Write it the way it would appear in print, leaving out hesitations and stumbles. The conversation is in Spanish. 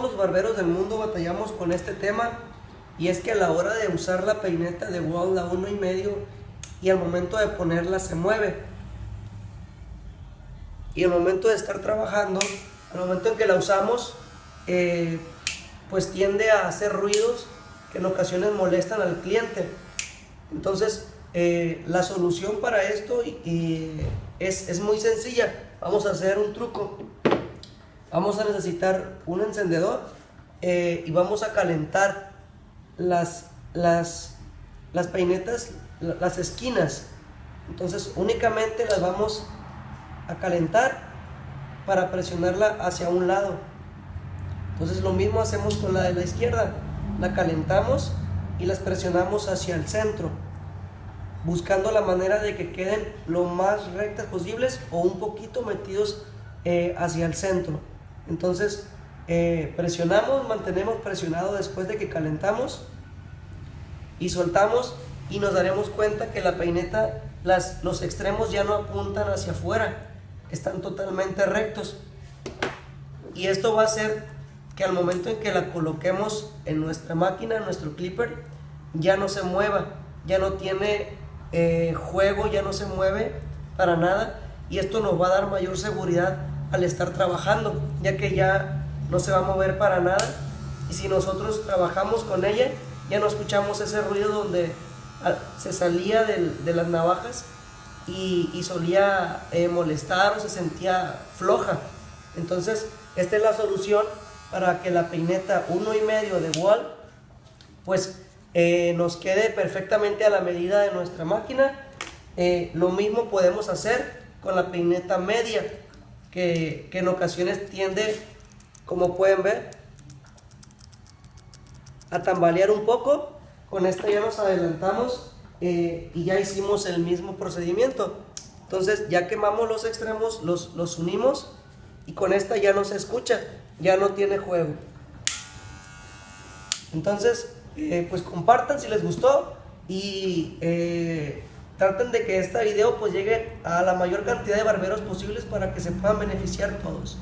todos los barberos del mundo batallamos con este tema, y es que a la hora de usar la peineta de Wall, la 1.5, y al momento de ponerla se mueve, y al momento de estar trabajando, al momento en que la usamos, pues tiende a hacer ruidos que en ocasiones molestan al cliente. Entonces la solución para esto es muy sencilla. Vamos a hacer un truco. Vamos a necesitar un encendedor y vamos a calentar las peinetas, las esquinas. Entonces únicamente las vamos a calentar para presionarla hacia un lado. Entonces lo mismo hacemos con la de la izquierda. La calentamos y las presionamos hacia el centro, buscando la manera de que queden lo más rectas posibles o un poquito metidos hacia el centro. Entonces presionamos, mantenemos presionado después de que calentamos y soltamos, y nos daremos cuenta que la peineta, los extremos ya no apuntan hacia afuera, están totalmente rectos, y esto va a hacer que al momento en que la coloquemos en nuestra máquina, en nuestro clipper, ya no se mueva, ya no tiene juego, ya no se mueve para nada, y esto nos va a dar mayor seguridad al estar trabajando, ya que ya no se va a mover para nada, y si nosotros trabajamos con ella, ya no escuchamos ese ruido donde se salía de las navajas y solía molestar o se sentía floja. Entonces esta es la solución para que la peineta 1.5 de Wall pues nos quede perfectamente a la medida de nuestra máquina. Lo mismo podemos hacer con la peineta media, que en ocasiones tiende, como pueden ver, a tambalear un poco. Con esta ya nos adelantamos y ya hicimos el mismo procedimiento. Entonces ya quemamos los extremos, los unimos, y con esta ya no se escucha, ya no tiene juego. Entonces pues compartan si les gustó, y traten de que este video pues llegue a la mayor cantidad de barberos posibles para que se puedan beneficiar todos.